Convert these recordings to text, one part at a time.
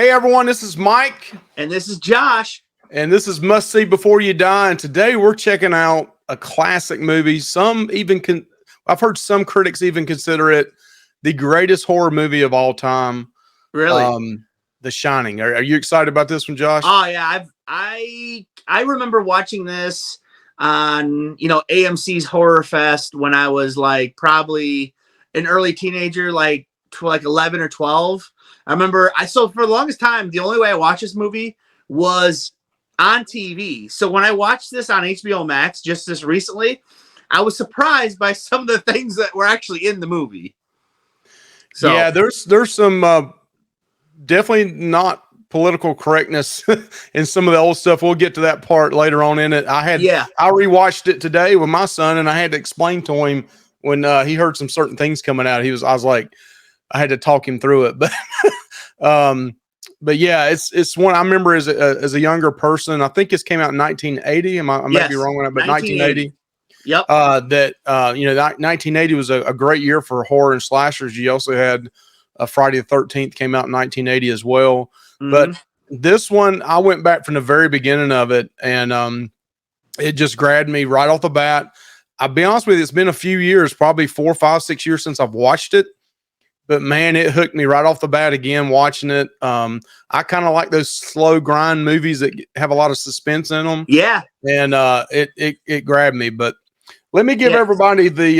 Hey everyone, this is Mike. And this is Josh. And this is Must See Before You Die. And today we're checking out a classic movie. I've heard some critics even consider it the greatest horror movie of all time. Really? The Shining. Are you excited about this one, Josh? Oh yeah, I remember watching this on AMC's Horror Fest when I was like probably an early teenager, like 11 or 12. I remember so for the longest time the only way I watched this movie was on TV. So when I watched this on HBO Max just this recently, I was surprised by some of the things that were actually in the movie. So yeah, there's some definitely not political correctness in some of the old stuff. We'll get to that part later on in it. I rewatched it today with my son, and I had to explain to him when he heard some certain things coming out. I had to talk him through it, but yeah, it's one I remember as a younger person. I think this came out in 1980. I might be wrong on it, but 1980. Yep. 1980 was a great year for horror and slashers. You also had Friday the 13th came out in 1980 as well. Mm-hmm. But this one, I went back from the very beginning of it, and it just grabbed me right off the bat. I'll be honest with you, it's been a few years, probably 4, 5, 6 years since I've watched it. But man, it hooked me right off the bat again watching it. I kind of like those slow grind movies that have a lot of suspense in them. Yeah. And it grabbed me. But let me give everybody the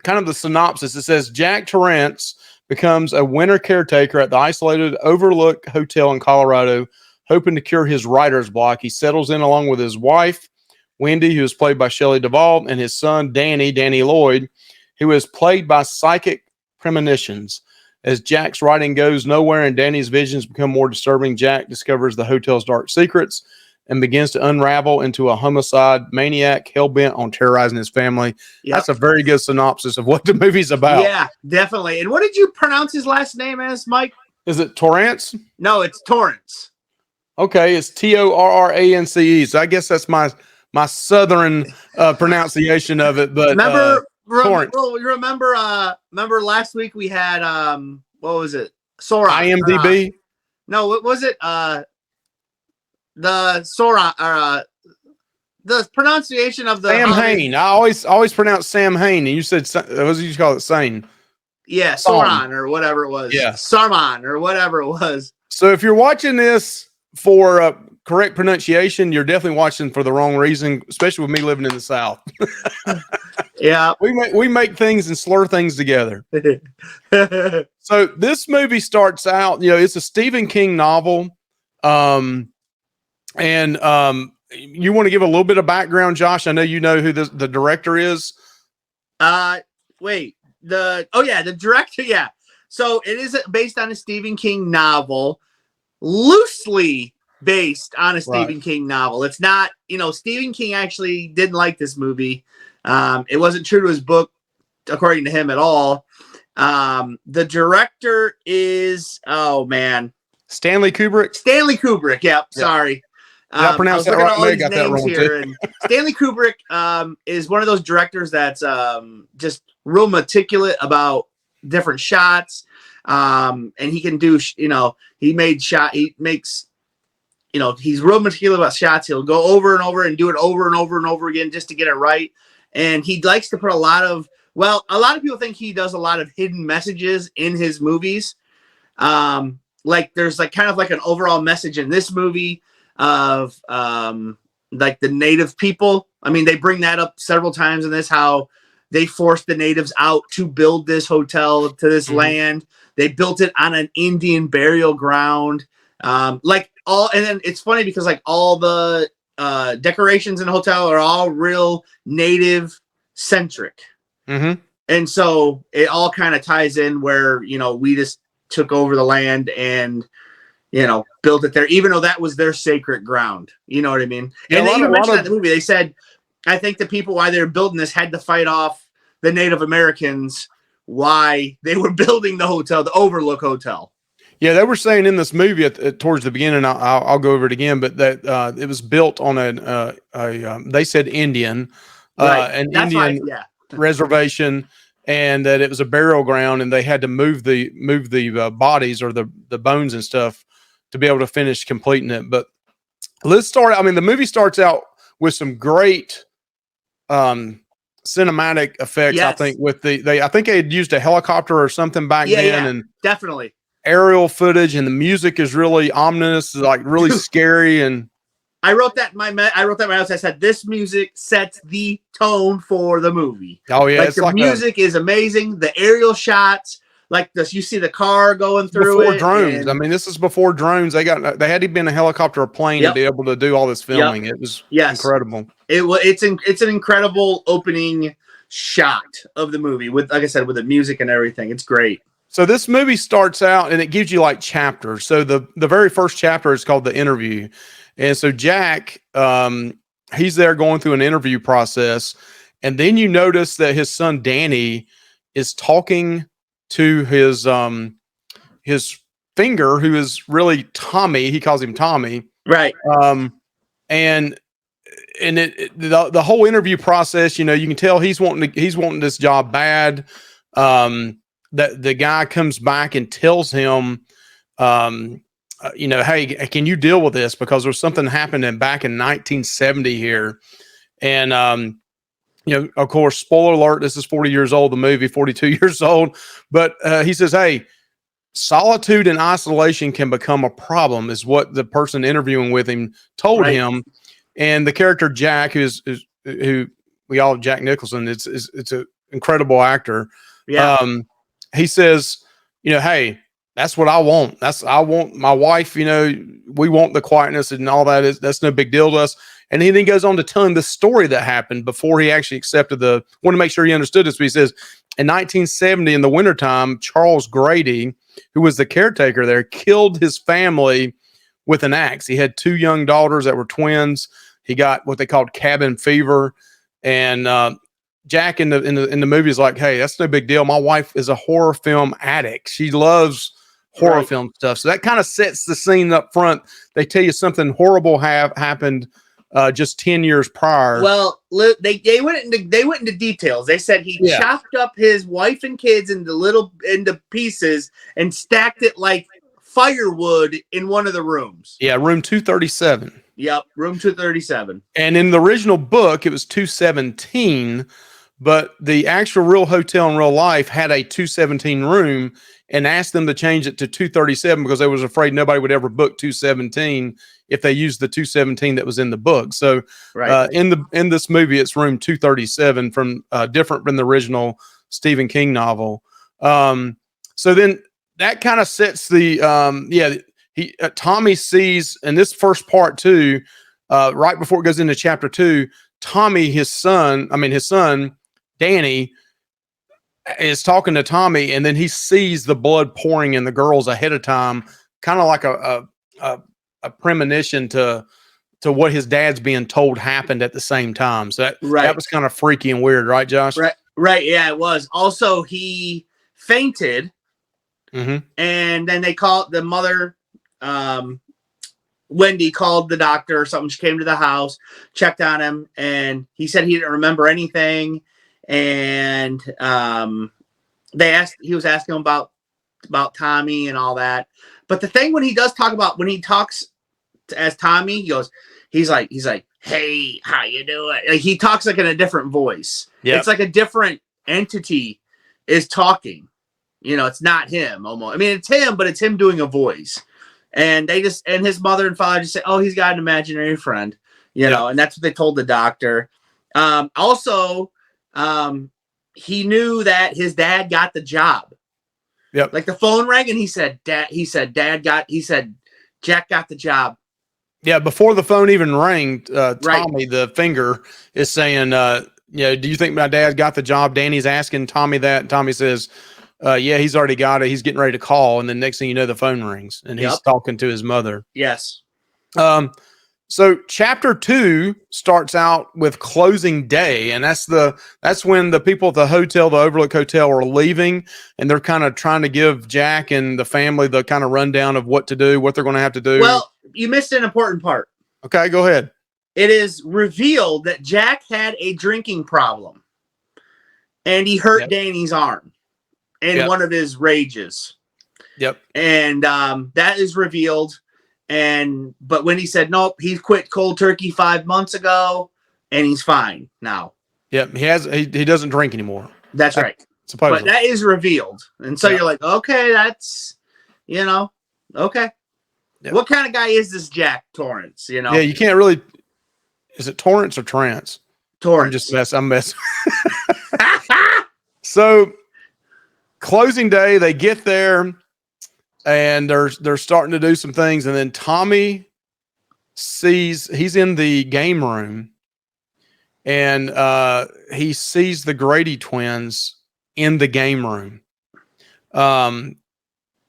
kind of the synopsis. It says Jack Torrance becomes a winter caretaker at the isolated Overlook Hotel in Colorado, hoping to cure his writer's block. He settles in along with his wife, Wendy, who is played by Shelley Duvall, and his son, Danny Lloyd, who is played by psychic premonitions. As Jack's writing goes nowhere and Danny's visions become more disturbing, Jack discovers the hotel's dark secrets and begins to unravel into a homicide maniac hell-bent on terrorizing his family. Yep. That's a very good synopsis of what the movie's about. Yeah, definitely. And what did you pronounce his last name as, Mike? Is it Torrance? No, it's Torrance. Okay, it's Torrance. So I guess that's my southern pronunciation of it. But remember last week we had what was it? Sauron. IMDb? No, what was it? The Sauron the pronunciation of the Sam Hain. I always pronounce Sam Hain, and you said what did you call it? Sane. Yeah, Sauron or whatever it was. Yeah. Sarman or whatever it was. So if you're watching this for correct pronunciation, you're definitely watching for the wrong reason, especially with me living in the South. Yeah. We make things and slur things together. So this movie starts out, it's a Stephen King novel. And you want to give a little bit of background, Josh? I know you know who the director is. The director. Yeah. So it is based on a Stephen King novel, loosely based on a Stephen King novel. It's not, Stephen King actually didn't like this movie. It wasn't true to his book, according to him at all. The director is, Stanley Kubrick. Stanley Kubrick. Yep. Sorry. Did I pronounce that right? I got that wrong too. And Stanley Kubrick is one of those directors that's just real meticulous about different shots. And he can do, he's real meticulous about shots. He'll go over and over and do it over and over and over again just to get it right. And he likes to put a lot of people think he does a lot of hidden messages in his movies. Like there's kind of an overall message in this movie of the native people. I mean, they bring that up several times in this, how they forced the natives out to build this hotel to this land. They built it on an Indian burial ground. And then it's funny because all the decorations in the hotel are all real native centric. Mm-hmm. And so it all kind of ties in where, we just took over the land and, built it there, even though that was their sacred ground. You know what I mean? Yeah, and they even mentioned that in the movie. They said, I think the people, why they were building this, had to fight off the Native Americans, why they were building the hotel, the Overlook Hotel. Yeah, they were saying in this movie towards the beginning, I'll go over it again, but that it was built on they said Indian, an That's Indian reservation, and that it was a burial ground, and they had to move the bodies or the bones and stuff to be able to finish completing it. But let's start. I mean, the movie starts out with some great cinematic effects. Yes. I think with I think they had used a helicopter or something back then, and definitely aerial footage, and the music is really ominous, like really scary. And I wrote that in my notes. I said this music sets the tone for the movie. Oh yeah, like it's the music is amazing. The aerial shots, like this, you see the car going through before it. drones. I mean, this is before drones. They had to be in a helicopter or plane to be able to do all this filming. It was incredible. It's an incredible opening shot of the movie with, like I said, with the music and everything. It's great. So this movie starts out and it gives you like chapters. So the very first chapter is called The Interview. And so Jack, he's there going through an interview process. And then you notice that his son, Danny, is talking to his finger, who is really Tommy. He calls him Tommy. Right. And the whole interview process, you can tell he's wanting this job bad. That the guy comes back and tells him, hey, can you deal with this? Because there's something happening back in 1970 here. And, of course, spoiler alert, this is 40 years old, the movie, 42 years old. But he says, hey, solitude and isolation can become a problem, is what the person interviewing with him told him. And the character Jack, who we all have, Jack Nicholson, it's an incredible actor. Yeah. He says, hey, that's what I want. I want my wife, we want the quietness and all that. That's no big deal to us. And he then goes on to tell him the story that happened before he actually accepted want to make sure he understood this. But he says, in 1970, in the wintertime, Charles Grady, who was the caretaker there, killed his family with an axe. He had 2 young daughters that were twins. He got what they called cabin fever. And Jack in the movie is like, hey, that's no big deal. My wife is a horror film addict. She loves horror film stuff. So that kind of sets the scene up front. They tell you something horrible happened just 10 years prior. Well, they went into details. They said he chopped up his wife and kids into pieces and stacked it like firewood in one of the rooms. Yeah, room 237. Yep, room 237. And in the original book, it was 217, but the actual real hotel in real life had a 217 room and asked them to change it to 237 because they was afraid nobody would ever book 217 if they used the 217 that was in the book. So in this movie, it's room 237 from different from the original Stephen King novel. So then that kind of sets the Tommy sees in this first part too, right before it goes into chapter 2, Tommy, his son, Danny, is talking to Tommy, and then he sees the blood pouring in the girls ahead of time, kind of like a premonition to what his dad's being told happened at the same time. So that was kind of freaky and weird, right, Josh? Right. Yeah, it was. Also, he fainted, and then they called the mother. Wendy called the doctor or something. She came to the house, checked on him, and he said he didn't remember anything. And he was asking him about Tommy and all that. But the thing when he talks as Tommy, he's like, hey, how you doing? Like, he talks like in a different voice. Yep. It's like a different entity is talking. It's not him almost. I mean, it's him, but it's him doing a voice. And and his mother and father just say, oh, he's got an imaginary friend, and that's what they told the doctor. Also, he knew that his dad got the job. Yep. Like the phone rang and he said, Jack got the job. Yeah. Before the phone even rang, Tommy, the finger, is saying, do you think my dad got the job? Danny's asking Tommy that. And Tommy says, yeah, he's already got it. He's getting ready to call. And then next thing you know, the phone rings and he's talking to his mother. Yes. So chapter 2 starts out with closing day. And that's when the people at the hotel, the Overlook Hotel, are leaving, and they're kind of trying to give Jack and the family the kind of rundown of what to do, what they're going to have to do. Well, you missed an important part. Okay, go ahead. It is revealed that Jack had a drinking problem and he hurt Danny's arm in one of his rages. Yep. And that is revealed. But when he said nope, he quit cold turkey 5 months ago, and he's fine now. Yep, he doesn't drink anymore. That's right. Supposedly. But that is revealed, and so you're like, okay, that's okay. Yep. What kind of guy is this Jack Torrance? Yeah, you can't really. Is it Torrance or Trance? Torrance. I'm messing. So, closing day, they get there, and they're starting to do some things, and then Tommy sees he's in the game room, and he sees the Grady twins in the game room. And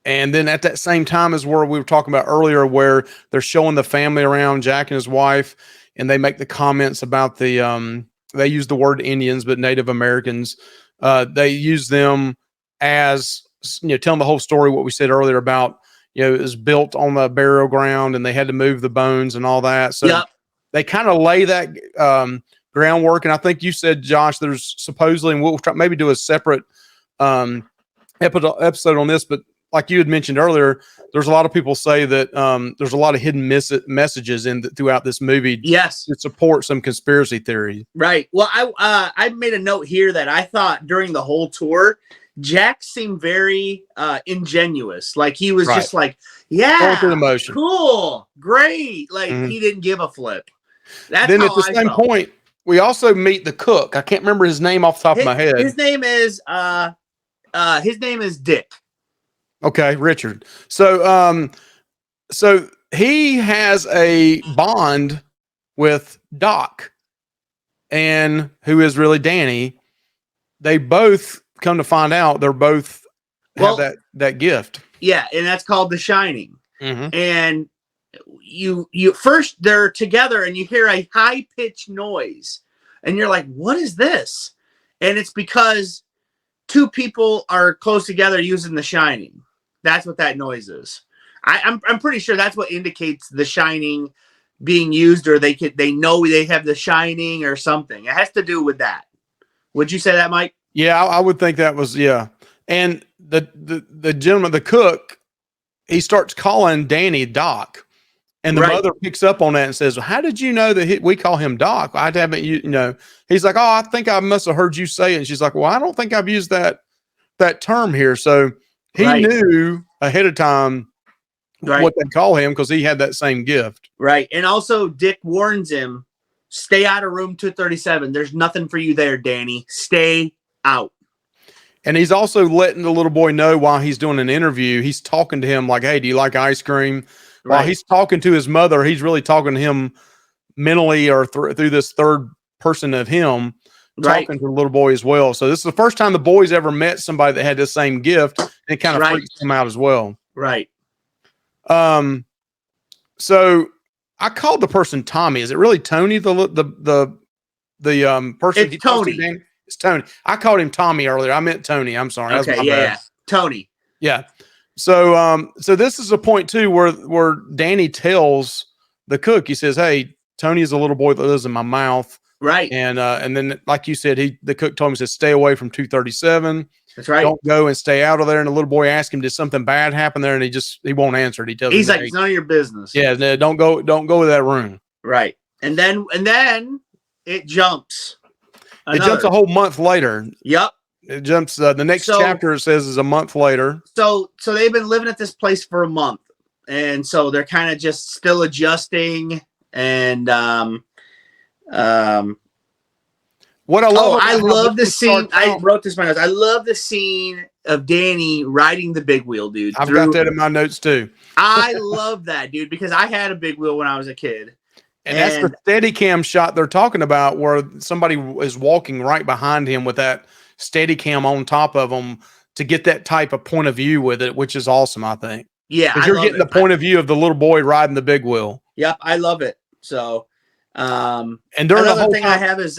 then at that same time is where we were talking about earlier, where they're showing the family around, Jack and his wife, and they make the comments about the they use the word Indians, but Native Americans. They use them as, telling the whole story, what we said earlier about, it was built on the burial ground and they had to move the bones and all that. So they kind of lay that groundwork. And I think you said, Josh, there's supposedly, and we'll maybe do a separate episode on this, but like you had mentioned earlier, there's a lot of people say that there's a lot of hidden messages throughout this movie. Yes, to support some conspiracy theory. Right. Well, I made a note here that I thought during the whole tour, Jack seemed very ingenuous. Like he was just like, yeah, cool, great. Like he didn't give a flip. That's then at the same point, we also meet the cook. I can't remember his name off the top of my head. His name is Dick. Okay, Richard. So he has a bond with Doc, and who is really Danny. They both come to find out they're both have that gift. Yeah, and that's called The Shining. Mm-hmm. And you first they're together and you hear a high-pitched noise, and you're like, what is this? And it's because two people are close together using The Shining. That's what that noise is. I'm pretty sure that's what indicates The Shining being used, or they know they have The Shining or something. It has to do with that. Would you say that, Mike? Yeah, I would think that was, yeah. And the gentleman, the cook, he starts calling Danny Doc, and the mother picks up on that and says, well, how did you know that we call him Doc? I haven't, he's like, oh, I think I must have heard you say it. And she's like, well, I don't think I've used that term here. So he knew ahead of time what they call him because he had that same gift. Right. And also Dick warns him, stay out of room 237. There's nothing for you there, Danny. Stay out. And he's also letting the little boy know while he's doing an interview, he's talking to him like, hey, do you like ice cream? While he's talking to his mother, he's really talking to him mentally or through this third person of him. Talking to the little boy as well. So this is the first time the boys ever met somebody that had the same gift, and it kind of freaks them out as well. Right. So I called the person Tommy. Is it really Tony? The person? It's Tony. It's Tony. I called him Tommy earlier. I meant Tony. I'm sorry. Okay. Yeah. Tony. Yeah. So this is a point too where Danny tells the cook. He says, "Hey, Tony is a little boy that lives in my mouth." Right. And then, like you said, the cook told him, he said, stay away from 237. That's right. Don't go and stay out of there. And the little boy asked him, did something bad happen there? And he won't answer it. He's like, it's none of your business. Yeah. Don't go to that room. Right. And then it jumps. It jumps a whole month later. Yep. It jumps. The next chapter, it says, is a month later. So they've been living at this place for a month. And so they're kind of just still adjusting. And, what I love, I love the scene. I wrote this in my notes. I love the scene of Danny riding the big wheel, dude. I've got that in my notes too. I love that, dude, because I had a big wheel when I was a kid. And that's the Steadicam shot they're talking about, where somebody is walking right behind him with that Steadicam on top of him to get that type of point of view with it, which is awesome, I think. Yeah, because you're getting the point of view of the little boy riding the big wheel. Yep, I love it. So. And during another the whole thing I have is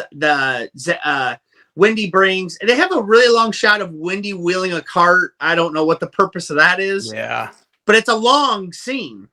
Wendy brings. They have a really long shot of Wendy wheeling a cart. I don't know what the purpose of that is. Yeah, but it's a long scene.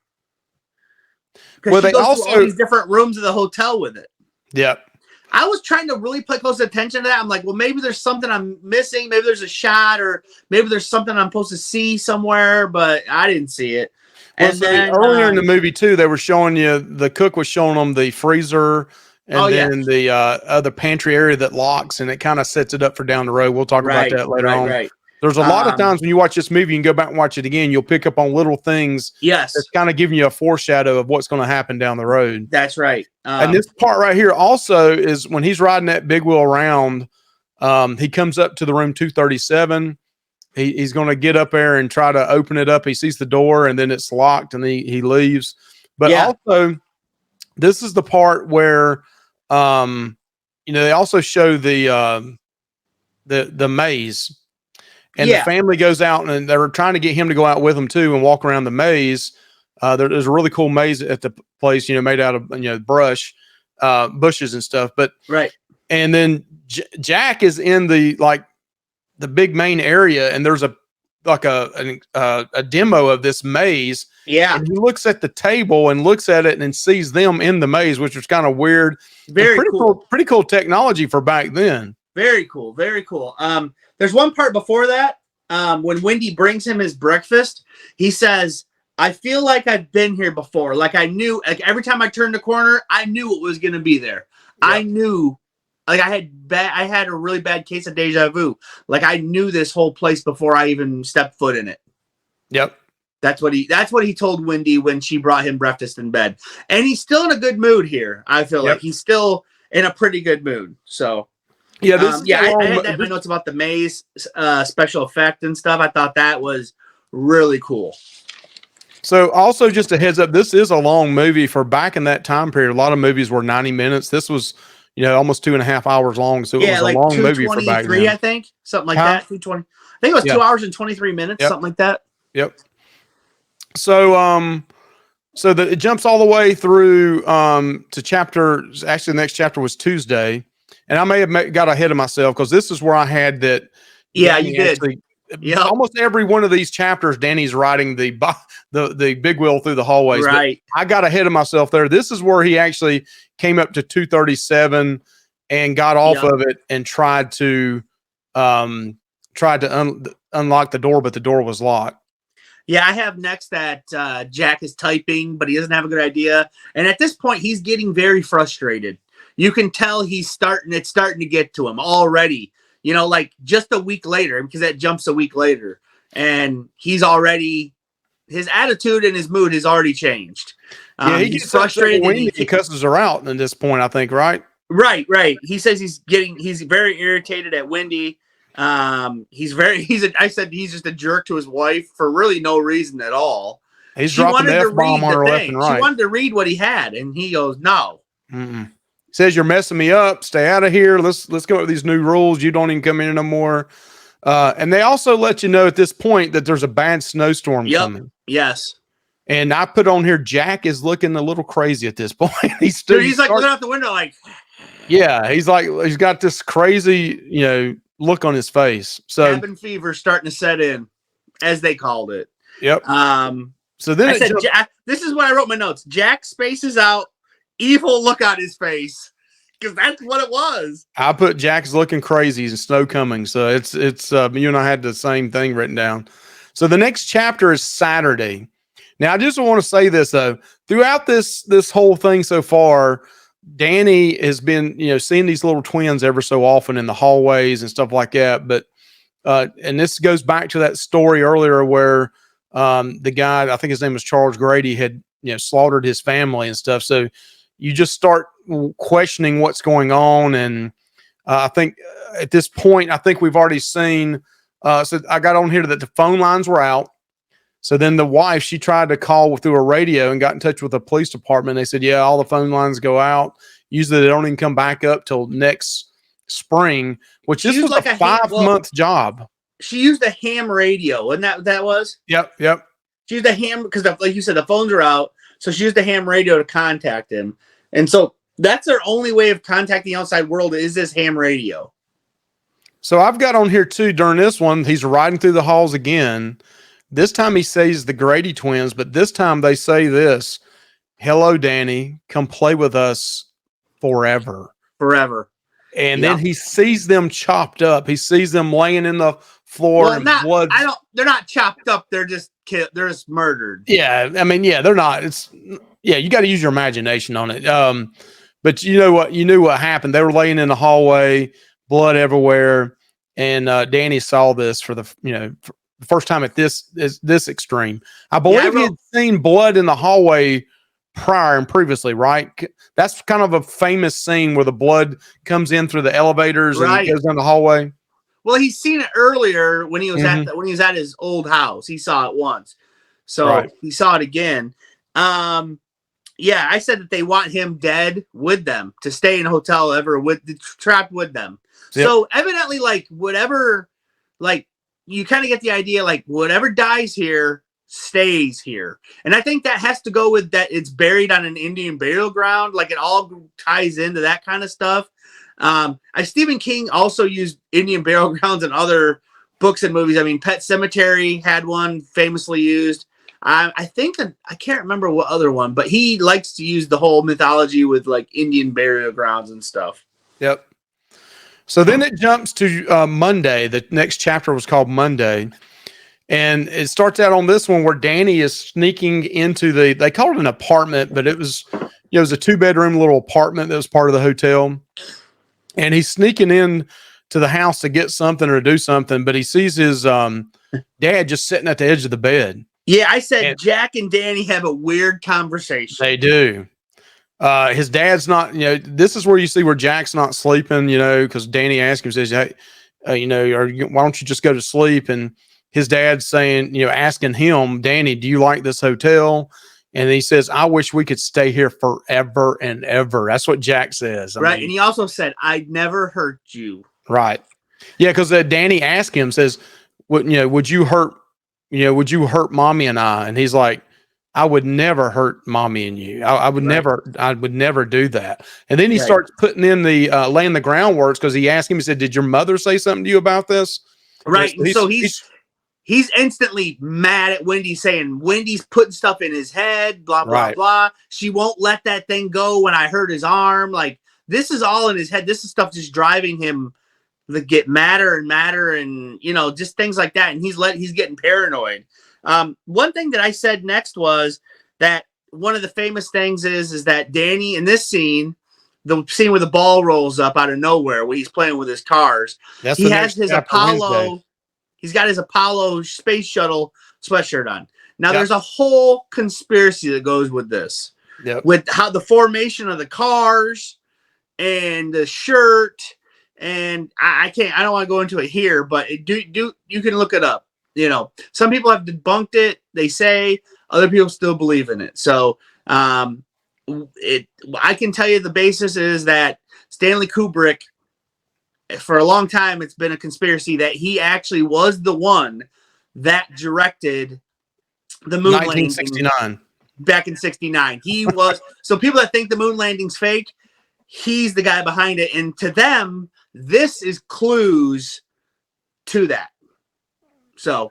Well, they goes through all these different rooms of the hotel with it. Yep. I was trying to really pay close attention to that. I'm like, well, maybe there's something I'm missing. Maybe there's a shot, or maybe there's something I'm supposed to see somewhere, but I didn't see it. Well, And so then earlier in the movie too, they were showing you the cook was showing them the freezer and then the other pantry area that locks, and it kind of sets it up for down the road. We'll talk about that later on. Right. There's a lot of times when you watch this movie, you can go back and watch it again. You'll pick up on little things. Yes, that's kind of giving you a foreshadow of what's going to happen down the road. That's right. And this part right here also is when he's riding that big wheel around. He comes up to the room 237. He's going to get up there and try to open it up. He sees the door and then it's locked and he leaves. But also, this is the part where, they also show the maze. And the family goes out and they're trying to get him to go out with them too and walk around the maze. There's a really cool maze at the place, made out of, brush, bushes and stuff. But and then Jack is in the big main area, and there's a demo of this maze. Yeah. And he looks at the table and looks at it and sees them in the maze, which was kind of weird. Pretty cool technology for back then. Very cool. Very cool. There's one part before that, when Wendy brings him his breakfast, he says, I feel like I've been here before. Like I knew, every time I turned the corner, I knew it was going to be there. Yep. I knew, I had a really bad case of deja vu. Like I knew this whole place before I even stepped foot in it. Yep. That's what he told Wendy when she brought him breakfast in bed. And he's still in a good mood here. I feel like he's still in a pretty good mood. So yeah, I had that in my notes about the maze special effect and stuff. I thought that was really cool. So also just a heads up, this is a long movie for back in that time period. A lot of movies were 90 minutes. This was, almost 2.5 hours long. So it was a long movie for back then. I think something like that. 220. I think it was 2 hours and 23 minutes, something like that. Yep. So, it jumps all the way through to chapter. Actually, the next chapter was Tuesday, and I may have got ahead of myself because this is where I had that. Yeah, you did. Almost every one of these chapters, Danny's riding the big wheel through the hallways. Right. But I got ahead of myself there. This is where he actually came up to 237 and got off of it and tried to unlock the door, but the door was locked. Yeah, I have next that Jack is typing, but he doesn't have a good idea. And at this point, he's getting very frustrated. You can tell it's starting to get to him already. Like just a week later, because that jumps a week later. And his attitude and his mood has already changed. He gets frustrated when he cusses her out at this point, I think, right? Right. He says he's very irritated at Wendy. I said he's just a jerk to his wife for really no reason at all. He's dropping the F-bomb on her left and right. She wanted to read what he had, and he goes, no. Mm-mm. Says, you're messing me up. Stay out of here. Let's go with these new rules. You don't even come in no more. And they also let you know at this point that there's a bad snowstorm coming. Yes. And I put on here, Jack is looking a little crazy at this point. He's like looking out the window like. Yeah, he's got this crazy, look on his face. So cabin fever starting to set in, as they called it. Yep. So then this is what I wrote in my notes. Jack spaces out, evil look on his face, because that's what it was. I put Jack's looking crazy and snow coming. So it's you and I had the same thing written down. So the next chapter is Saturday. Now I just want to say this though, throughout this whole thing so far, Danny has been, seeing these little twins ever so often in the hallways and stuff like that. But, and this goes back to that story earlier where the guy, I think his name was Charles Grady, had, slaughtered his family and stuff. So you just start questioning what's going on. And I think at this point, I think we've already seen, so I got on here that the phone lines were out. So then the wife, she tried to call through a radio and got in touch with the police department. They said, yeah, all the phone lines go out. Usually they don't even come back up till next spring, which this was like a 5-month job. She used a ham radio. Wasn't that what that was? Yep. She used a ham because, like you said, the phones are out. So she used a ham radio to contact him. And so that's their only way of contacting the outside world is this ham radio. So I've got on here too, during this one, he's riding through the halls again. This time he says the Grady twins, but this time they say this, hello, Danny, come play with us forever. And then he sees them chopped up. He sees them laying in the floor and blood. They're not chopped up. They're just they're just murdered. Yeah, I mean, yeah, they're not. You got to use your imagination on it. But you know what? You knew what happened. They were laying in the hallway, blood everywhere, and Danny saw this for the first time at this extreme. I believe he had seen blood in the hallway prior and previously, right? That's kind of a famous scene where the blood comes in through the elevators and goes down the hallway. Well, he's seen it earlier when he was at his old house. He saw it once, so he saw it again. Yeah, I said that they want him dead with them to stay in a hotel trapped with them. Yep. So evidently, like whatever, like you kind of get the idea, like whatever dies here stays here, and I think that has to go with that it's buried on an Indian burial ground. Like it all ties into that kind of stuff. Stephen King also used Indian burial grounds in other books and movies. I mean, Pet Sematary had one famously used. I think I can't remember what other one, but he likes to use the whole mythology with like Indian burial grounds and stuff. Yep. So then it jumps to Monday. The next chapter was called Monday. And it starts out on this one where Danny is sneaking into they called it an apartment, but it was a 2-bedroom little apartment that was part of the hotel. And he's sneaking in to the house to get something or to do something, but he sees his dad just sitting at the edge of the bed. Yeah, I said Jack and Danny have a weird conversation. They do. His dad's not, this is where you see where Jack's not sleeping, because Danny asks him, says, hey, why don't you just go to sleep? And his dad's saying, asking him, Danny, do you like this hotel? And he says, I wish we could stay here forever and ever. That's what Jack says. I mean, and he also said, I'd never hurt you. Right. Yeah, because Danny asked him, says, would you hurt mommy and I? And he's like, I would never hurt mommy and you. I would never do that. And then he starts putting in the laying the groundwork because he asked him, he said, did your mother say something to you about this? Right. So he's instantly mad at Wendy, saying Wendy's putting stuff in his head, blah, blah, blah. She won't let that thing go when I hurt his arm. Like this is all in his head. This is stuff just driving him to get madder and madder and, just things like that. And he's getting paranoid. One thing that I said next was that one of the famous things is that Danny in this scene, the scene where the ball rolls up out of nowhere, where he's playing with his cars, he has his Apollo. Wednesday. He's got his Apollo space shuttle sweatshirt on. Now there's a whole conspiracy that goes with this, with how the formation of the cars and the shirt. And I don't want to go into it here, but you can look it up. Some people have debunked it. They say other people still believe in it. So I can tell you the basis is that Stanley Kubrick, for a long time, it's been a conspiracy that he actually was the one that directed the moon 1969 landing back in 69. He was. So people that think the moon landing's fake, he's the guy behind it. And to them, this is clues to that. So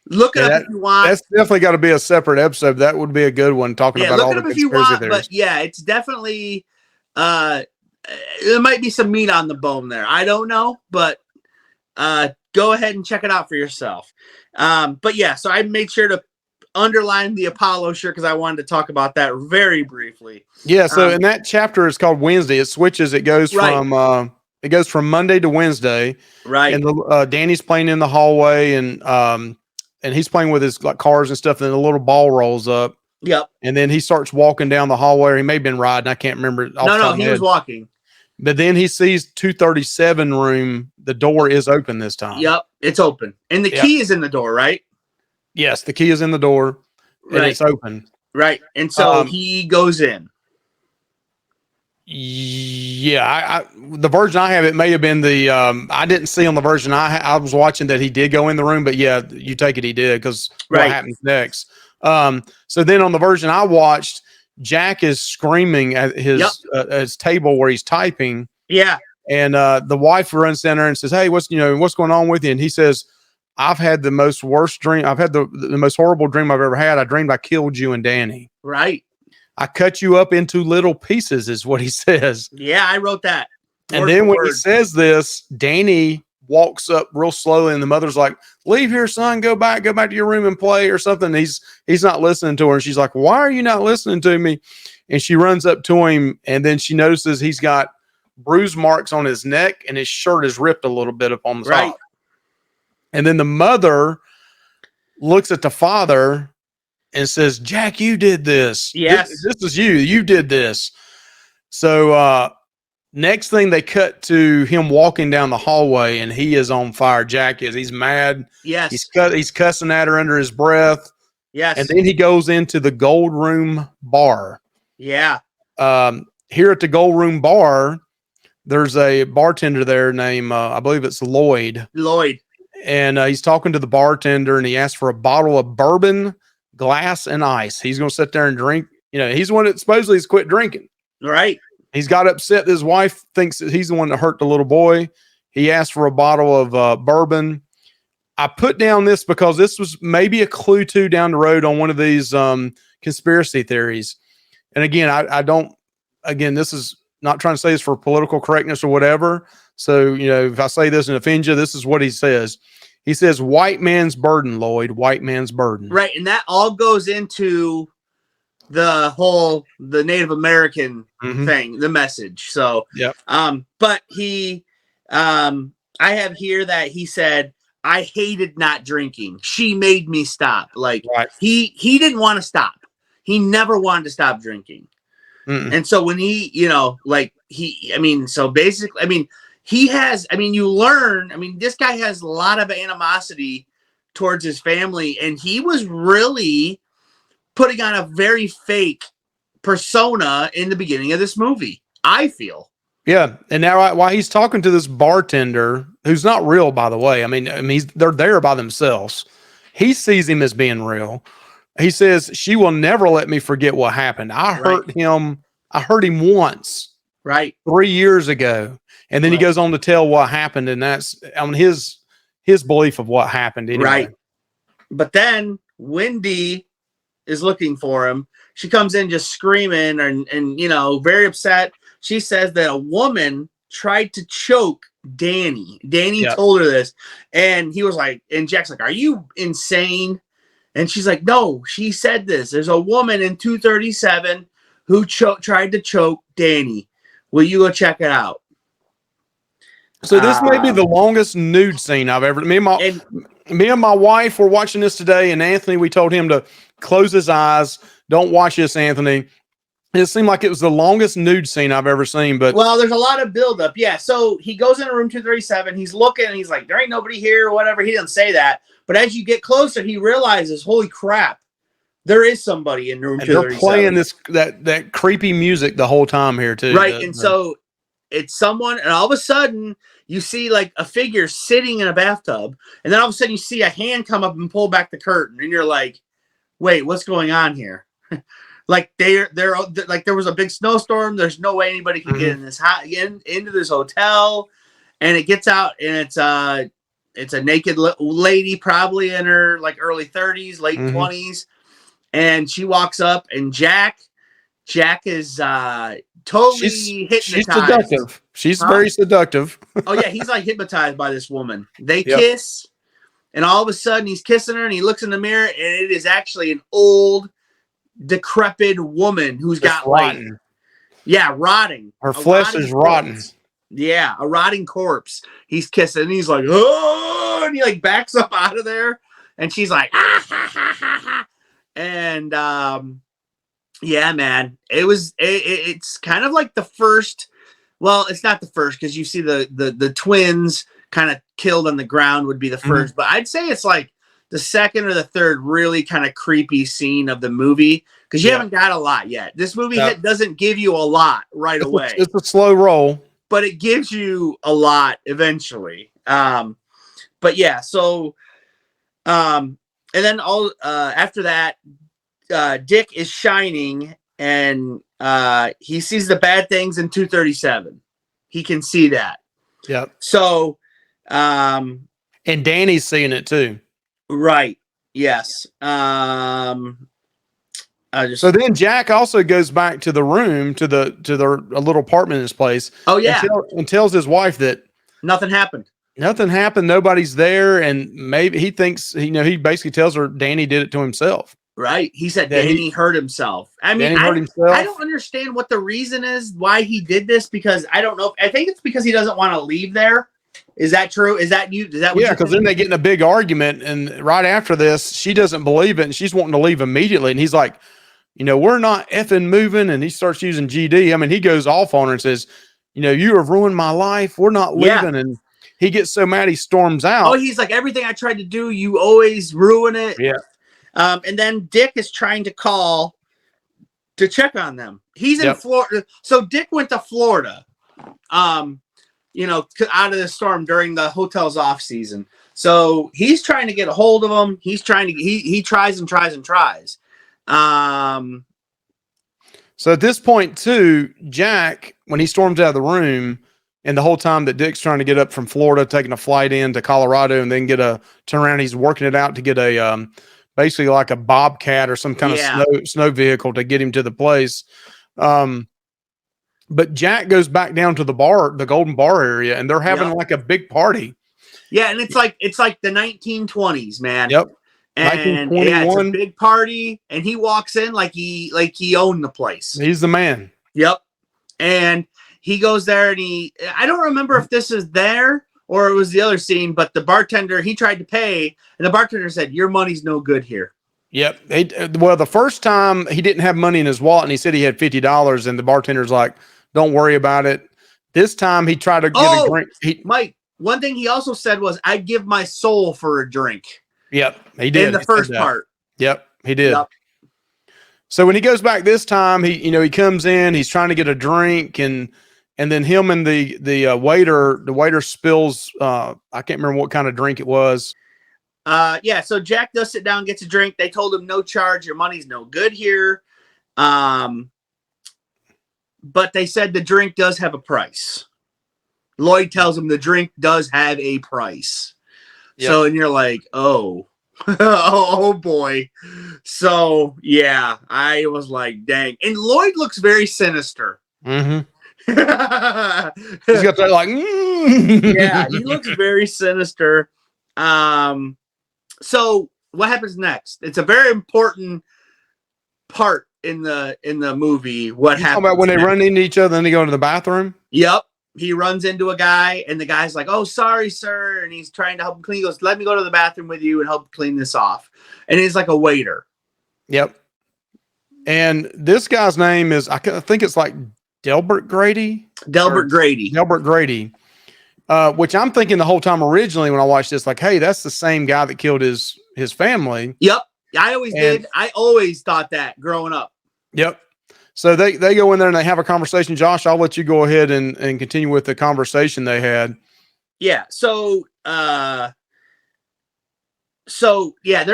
look it up if you want. That's definitely got to be a separate episode. That would be a good one, talking about all the conspiracy theories. But yeah, it's definitely there might be some meat on the bone there. I don't know, but go ahead and check it out for yourself. But yeah, so I made sure to underline the Apollo shirt because I wanted to talk about that very briefly. Yeah, so in that chapter is called Wednesday. It switches. It goes from Monday to Wednesday. Right. And Danny's playing in the hallway and he's playing with his cars and stuff, and then a little ball rolls up. Yep. And then he starts walking down the hallway. Or he may have been riding. I can't remember. He was walking. But then he sees 237 room. The door is open this time. Yep, it's open. And the key is in the door, right? Yes, the key is in the door. And it's open. Right. And so he goes in. Yeah, the version I have, it may have been the I didn't see on the version I was watching that he did go in the room, but yeah, you take it he did because what happens next. So then on the version I watched, Jack is screaming at his table where he's typing. Yeah. And the wife runs down there and says, "Hey, what's going on with you?" And he says, "I've had the worst dream. I've had the most horrible dream I've ever had. I dreamed I killed you and Danny. Right. I cut you up into little pieces," is what he says. Yeah, I wrote that. And then when he says this, Danny walks up real slowly, and the mother's like, "Leave here, son. Go back to your room and play," or something. He's not listening to her, and she's like, "Why are you not listening to me?" And she runs up to him, and then she notices he's got bruise marks on his neck, and his shirt is ripped a little bit up on the top. And then the mother looks at the father and says, "Jack, you did this. Yes, this is you. You did this." So next thing, they cut to him walking down the hallway, and he is on fire. Jack is. He's mad. Yes. He's cussing at her under his breath. Yes. And then he goes into the Gold Room bar. Yeah. Here at the Gold Room bar, there's a bartender there named, I believe it's Lloyd. And he's talking to the bartender, and he asks for a bottle of bourbon, glass, and ice. He's going to sit there and drink. You know, he's the one that supposedly has quit drinking. Right. He's got upset that his wife thinks that he's the one that hurt the little boy. He asked for a bottle of bourbon. I put down this because this was maybe a clue to down the road on one of these conspiracy theories. And again, I don't, again, this is not trying to say this for political correctness or whatever. So, you know, if I say this and offend you, this is what he says. He says, "White man's burden, Lloyd, white man's burden." Right. And that all goes into the Native American thing, the message. So, but I have here that he said, "I hated not drinking. She made me stop." Like he didn't want to stop. He never wanted to stop drinking. And so when he, you know, like so basically, you learn, this guy has a lot of animosity towards his family, and he was really putting on a very fake persona in the beginning of this movie, I feel. Yeah. And now while he's talking to this bartender, who's not real, by the way, they're there by themselves. He sees him as being real. He says, "She will never let me forget what happened. I hurt him once, 3 years ago." And then he goes on to tell what happened, and that's on his belief of what happened. Anyway. Right. But then Wendy is looking for him. She comes in just screaming and you know, very upset. She says that a woman tried to choke Danny. Danny told her this, and he was like, and Jack's like, "Are you insane?" And she's like, "No, she said this. There's a woman in 237 who tried to choke Danny. Will you go check it out?" So this may be the longest nude scene I've ever. Me and my wife were watching this today, and Anthony, we told him to close his eyes. Don't watch this, Anthony. It seemed like it was the longest nude scene I've ever seen. But well, there's a lot of buildup. Yeah. So he goes into room 237. He's looking, and he's like, "There ain't nobody here," or whatever. He didn't say that. But as you get closer, he realizes, holy crap, there is somebody in room 237. They're playing that creepy music the whole time here too. Right. So it's someone, and all of a sudden you see like a figure sitting in a bathtub, and then all of a sudden you see a hand come up and pull back the curtain, and you're like, "Wait, what's going on here?" Like they're like, there was a big snowstorm. There's no way anybody can get in this into this hotel, and it gets out, and it's a naked lady, probably in her like early 30s, late 20s, and she walks up, and Jack is totally hypnotized. She's seductive. She's very seductive. Oh yeah, he's like hypnotized by this woman. They kiss, and all of a sudden he's kissing her, and he looks in the mirror, and it is actually an old, decrepit woman who's got rotten. Rotting. Her flesh is rotten. Yeah, a rotting corpse. He's kissing, and he's like, "Oh," and he like backs up out of there, and she's like, "Ah, ha, ha, ha, ha." And yeah, man, it's kind of like the first. Well, it's not the first, because you see the twins kind of killed on the ground would be the first, but I'd say it's like the second or the third really kind of creepy scene of the movie, because you haven't got a lot yet. This movie doesn't give you a lot right away. It's a slow roll, but it gives you a lot eventually. But yeah, so and then after that, Dick is shining, and he sees the bad things in 237. He can see that. Yep. So and Danny's seeing it too. Right. Yes. So then Jack also goes back to the room, to their little apartment in his place. Oh yeah. And tells his wife that nothing happened. nothing happened. Nobody's there. And maybe he thinks, he basically tells her Danny did it to himself. Right. He said That Danny hurt himself. I mean, Danny hurt himself. I don't understand what the reason is why he did this, because I don't know. I think it's because he doesn't want to leave there. Is that true? Is that you? Is that what Yeah, because then they get in a big argument, and right after this, she doesn't believe it, and she's wanting to leave immediately. And he's like, we're not effing moving. And he starts using GD. I mean, he goes off on her and says, you have ruined my life. We're not leaving. Yeah. And he gets so mad he storms out. Oh, he's like, everything I tried to do, you always ruin it. Yeah. And then Dick is trying to call to check on them. He's in Florida. So Dick went to Florida, out of the storm during the hotel's off season. So he's trying to get a hold of them. He's trying to, he tries and tries and tries. So at this point too, Jack, when he storms out of the room, and the whole time that Dick's trying to get up from Florida, taking a flight into Colorado, and then turn around, he's working it out to get a, basically like a Bobcat or some kind of snow vehicle to get him to the place. But Jack goes back down to the bar, the Golden Bar area, and they're having like a big party. Yeah, and it's like the 1920s, man. Yep. And it's a big party, and he walks in like he owned the place. He's the man. Yep. And he goes there, and I don't remember if this is there or it was the other scene, but the bartender, he tried to pay, and the bartender said, "Your money's no good here." Yep. Well, the first time he didn't have money in his wallet, and he said he had $50, and the bartender's like, "Don't worry about it." This time he tried to get a drink. Mike, one thing he also said was, "I'd give my soul for a drink." Yep, he did. In the first part. Yep, he did. Yep. So when he goes back this time, he comes in, he's trying to get a drink, and then him and the waiter spills, I can't remember what kind of drink it was. So Jack does sit down, gets a drink. They told him no charge, your money's no good here. But they said the drink does have a price. Lloyd tells him the drink does have a price. Yep. So, and you're like, oh, oh boy. So yeah, I was like, dang. And Lloyd looks very sinister. Mm-hmm. He's got that like, yeah, he looks very sinister. So what happens next? It's a very important part in the movie. What happens about when they run into each other and they go into the bathroom? Yep. He runs into a guy, and the guy's like, "Oh, sorry, sir," and he's trying to help him clean. He goes, "Let me go to the bathroom with you and help clean this off." And he's like a waiter. Yep. And this guy's name is, I think it's like Delbert Grady. Delbert Grady. Which I'm thinking the whole time originally when I watched this, like, hey, that's the same guy that killed his family. Yep. I always did. I always thought that growing up. Yep. So they go in there and they have a conversation. Josh, I'll let you go ahead and continue with the conversation they had. Yeah. So they're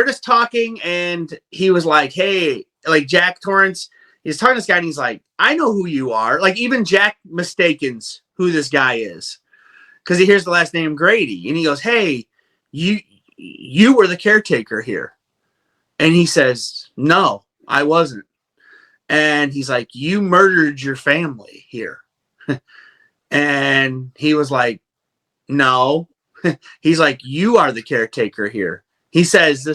just talking, and he was like, "Hey," like Jack Torrance, he's talking to this guy, and he's like, "I know who you are." Like even Jack mistakes who this guy is, because he hears the last name Grady, and he goes, "Hey, you were the caretaker here," and he says, "No, I wasn't." And he's like, "You murdered your family here." And he was like, "No." He's like, "You are the caretaker here." He says,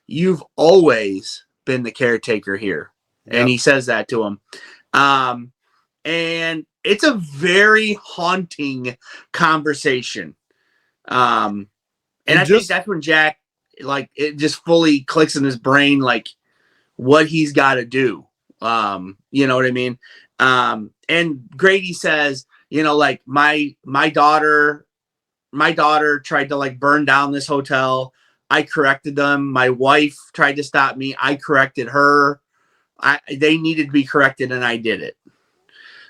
"You've always been the caretaker here." Yep. And he says that to him. And it's a very haunting conversation. And I think that's when Jack, like, it just fully clicks in his brain, like what he's got to do. You know what I mean? And Grady says, like my daughter tried to like burn down this hotel. I corrected them. My wife tried to stop me. I corrected her. They needed to be corrected, and I did it.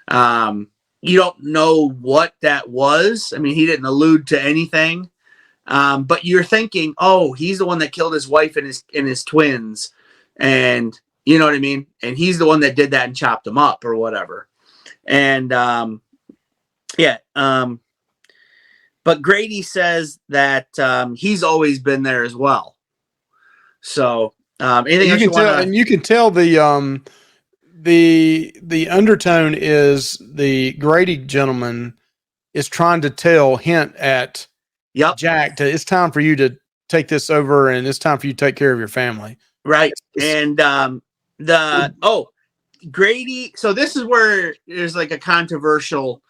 You don't know what that was. I mean, he didn't allude to anything. But you're thinking, oh, he's the one that killed his wife and his twins. And you know what I mean? And he's the one that did that and chopped them up or whatever. And but Grady says that he's always been there as well. So anything else you want to... And you can tell the undertone is the Grady gentleman is trying to hint at Yep. Jack it's time for you to take this over, and it's time for you to take care of your family. Right. And Grady. So this is where there's like a controversial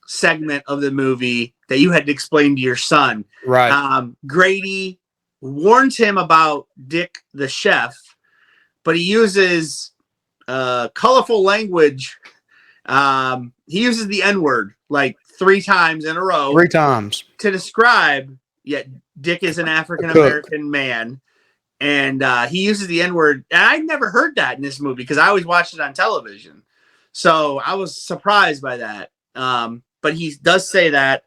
segment of the movie that you had to explain to your son. Right. Grady warns him about Dick the chef, but he uses colorful language. He uses the N-word like 3 times in a row. 3 times. To describe, yet Dick is an African-American man. And he uses the N-word. And I'd never heard that in this movie because I always watched it on television. So I was surprised by that. But he does say that.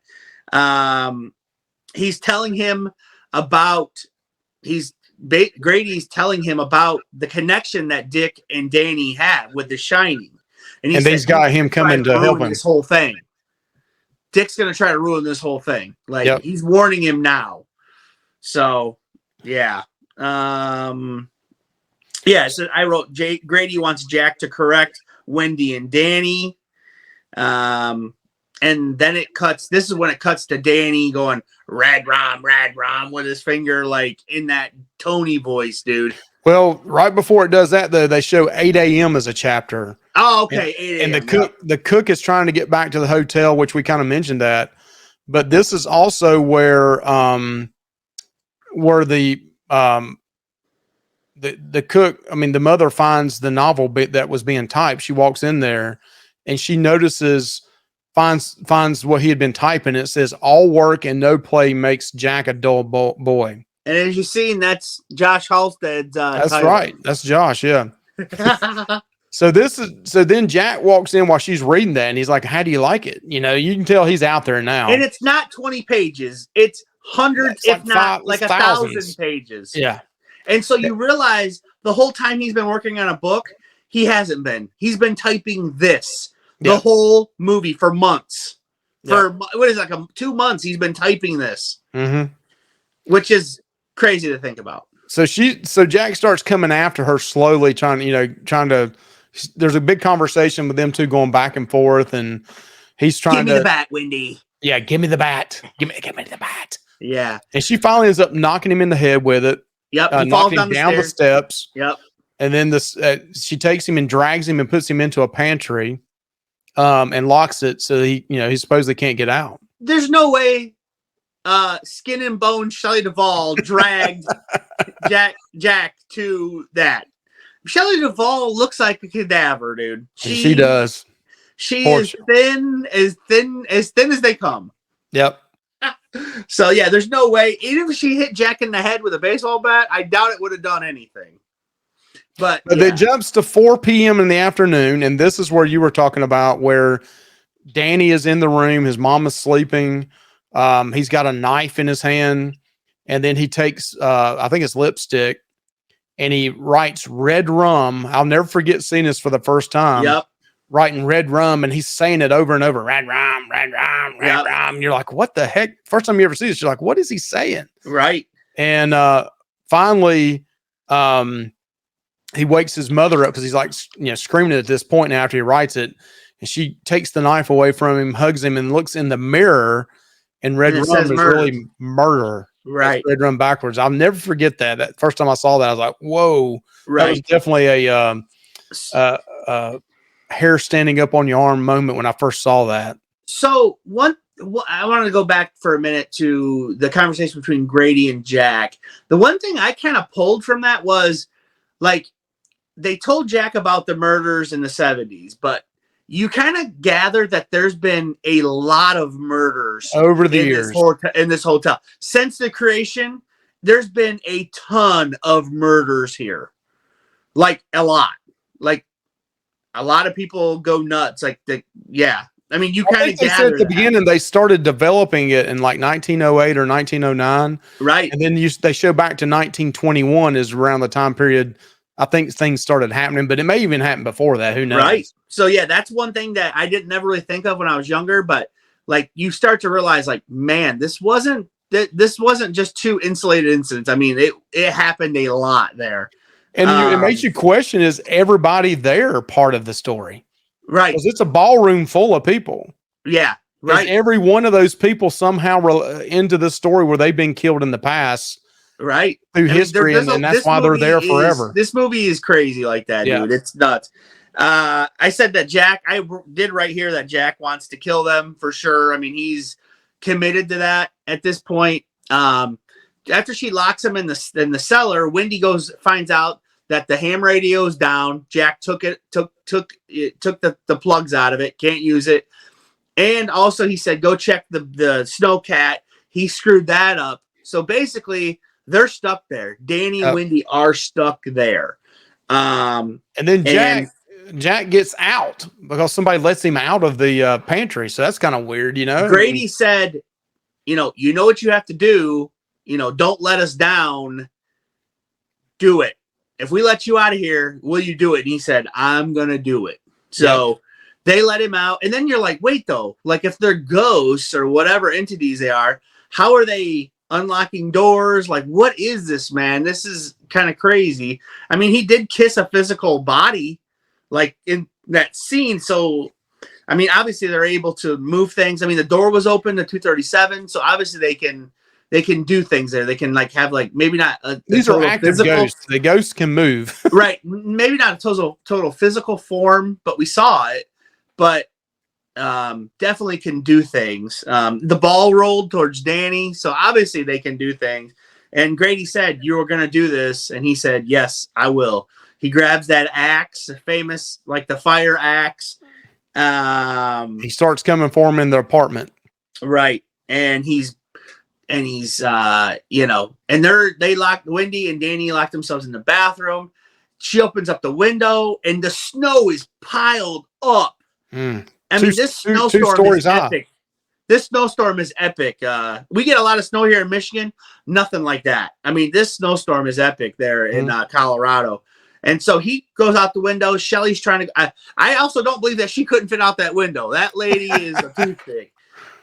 He's telling him about, Grady's telling him about the connection that Dick and Danny have with The Shining. And he's got him coming to help him. This whole thing. Dick's going to try to ruin this whole thing. Like, yep. He's warning him now. So, yeah. So I wrote Grady wants Jack to correct Wendy and Danny. And then it cuts. This is when it cuts to Danny going rad rom with his finger like in that Tony voice, dude. Well, right before it does that, though, they show 8 a.m. as a chapter. Oh, okay. 8 a.m. And the cook is trying to get back to the hotel, which we kind of mentioned that. But this is also where the cook, I mean, the mother finds the novel bit that was being typed. She walks in there and she finds what he had been typing. It says, "All work and no play makes Jack a dull boy." And as you've seen, that's Josh Halstead's that's title. Right. That's Josh. Yeah. So then Jack walks in while she's reading that and he's like, "How do you like it?" You know, you can tell he's out there now. And it's not 20 pages. It's hundreds, if not like 1,000 pages. Yeah. And so you realize the whole time he's been working on a book, he hasn't been. He's been typing this the whole movie for months. For what is it, like 2 months he's been typing this. Mm-hmm. Which is crazy to think about. So Jack starts coming after her slowly, trying to. There's a big conversation with them two going back and forth, and he's trying to. Give me the bat, Wendy. Yeah, give me the bat. Give me the bat. Yeah. And she finally ends up knocking him in the head with it. Yep. He falls down the steps. Yep. And then she takes him and drags him and puts him into a pantry, and locks it so he supposedly can't get out. There's no way. Skin and bone Shelley Duvall dragged Jack to that. Shelley Duvall looks like a cadaver, dude. She does. She is thin as they come. Yep. So yeah, there's no way. Even if she hit Jack in the head with a baseball bat, I doubt it would have done anything. But it jumps to 4 p.m. in the afternoon, and this is where you were talking about where Danny is in the room, his mom is sleeping. He's got a knife in his hand, and then he takes I think it's lipstick, and he writes red rum. I'll never forget seeing this for the first time. Yep. Writing red rum, and he's saying it over and over. Red rum, red rum, red rum. And you're like, what the heck? First time you ever see this, you're like, what is he saying? Right. And finally, he wakes his mother up because he's like, screaming at this point now after he writes it. And she takes the knife away from him, hugs him, and looks in the mirror. And red rum is really murder. Right. Red rum backwards. I'll never forget that. That first time I saw that, I was like, whoa. Right. That was definitely a hair standing up on your arm moment when I first saw that. So I wanted to go back for a minute to the conversation between Grady and Jack. The one thing I kind of pulled from that was like they told Jack about the murders in the 70s, but you kind of gather that there's been a lot of murders over the years in this hotel. Since the creation, there's been a ton of murders here. Like a lot. Like a lot of people go nuts. I mean, you kind of gather at the beginning they started developing it in like 1908 or 1909. Right. And then they show back to 1921 is around the time period I think things started happening, but it may even happen before that. Who knows? Right. So yeah, that's one thing that I didn't never really think of when I was younger, but like you start to realize like, man, this wasn't just 2 insulated incidents. I mean, it happened a lot there. And it makes you question, is everybody there part of the story? Right. Because it's a ballroom full of people. Yeah. Right. Every one of those people somehow into this story where they've been killed in the past. Right. Through history, and that's why they're there forever. This movie is crazy like that, dude. It's nuts. I said that I did right here that Jack wants to kill them for sure. I mean, he's committed to that at this point. After she locks him in the cellar, Wendy finds out that the ham radio is down. Jack took the plugs out of it, can't use it. And also he said, go check the snowcat. He screwed that up. So basically they're stuck there. Danny and Wendy are stuck there. And then Jack gets out because somebody lets him out of the pantry. So that's kind of weird, you know. Grady said, you know what you have to do. Don't let us down. Do it. If we let you out of here, will you do it? And he said, I'm going to do it. So they let him out. And then you're like, wait, though, like if they're ghosts or whatever entities they are, how are they unlocking doors? Like, what is this, man? This is kind of crazy. I mean, he did kiss a physical body like in that scene. So, I mean, obviously they're able to move things. I mean, the door was open to 237. So obviously they can do things there. They can have maybe not these are active ghosts. The ghosts can move. Right. Maybe not a total physical form, but we saw it. But definitely can do things. The ball rolled towards Danny, so obviously they can do things. And Grady said, "You were going to do this," and he said, "Yes, I will." He grabs that axe, famous the fire axe. He starts coming for him in the apartment. Right, and he's and they locked Wendy and Danny locked themselves in the bathroom. She opens up the window, and the snow is piled up. I mean, this snowstorm is epic. This snowstorm is epic. We get a lot of snow here in Michigan. Nothing like that. I mean, this snowstorm is epic there in Colorado. And so he goes out the window. Shelly's trying to. I also don't believe that she couldn't fit out that window. That lady is a toothpick.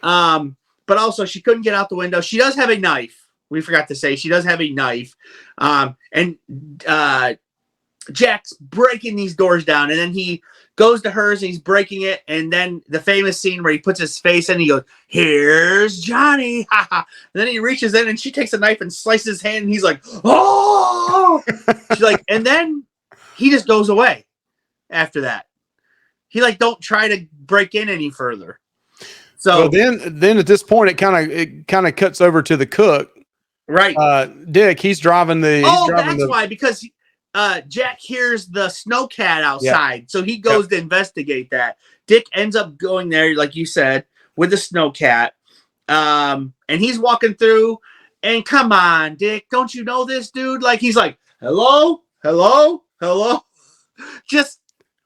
But also, she couldn't get out the window. She does have a knife. We forgot to say she does have a knife. And Jack's breaking these doors down, and then he goes to hers and he's breaking it. And then the famous scene where he puts his face in and he goes, "Here's Johnny." And then he reaches in and she takes a knife and slices his hand, and he's like, "Oh!" She's like, and then he just goes away after that. He don't try to break in any further. So then at this point it kind of cuts over to the cook. Right. Dick, he's driving the why, because Jack hears the snowcat outside, so he goes to investigate that. Dick ends up going there, like you said, with the snowcat, and he's walking through. And come on, Dick, don't you know this dude? He's like, hello. Just,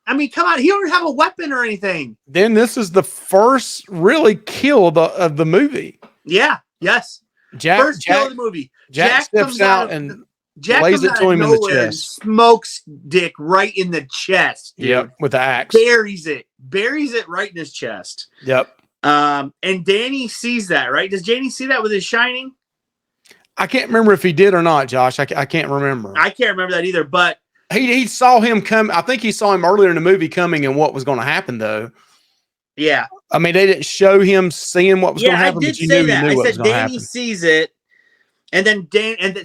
I mean, come on, he don't have a weapon or anything. Then this is the first really kill of the movie. Yeah. Yes. First kill of the movie. Jack steps out and lays it to him in the chest. Smokes Dick right in the chest. Dude. Yep, with the axe. Buries it right in his chest. Yep. And Danny sees that, right? Does Danny see that with his shining? I can't remember if he did or not, Josh. I can't remember. I can't remember that either, but he saw him come. I think he saw him earlier in the movie coming and what was going to happen, though. Yeah. I mean, they didn't show him seeing what was going to happen. I did say that. I said Danny sees it. And then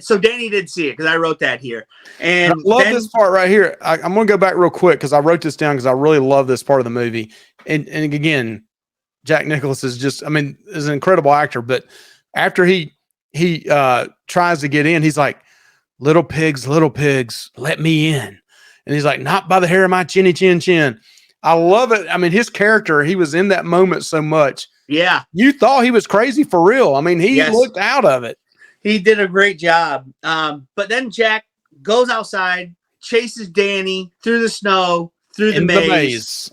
so Danny did see it because I wrote that here. And I love this part right here. I'm going to go back real quick because I wrote this down because I really love this part of the movie. And again, Jack Nicholson is is an incredible actor. But after he tries to get in, he's like, little pigs, let me in. And he's like, not by the hair of my chinny chin chin. I love it. I mean, his character, he was in that moment so much. Yeah. You thought he was crazy for real. I mean, he looked out of it. He did a great job. But then Jack goes outside, chases Danny through the snow, through the maze.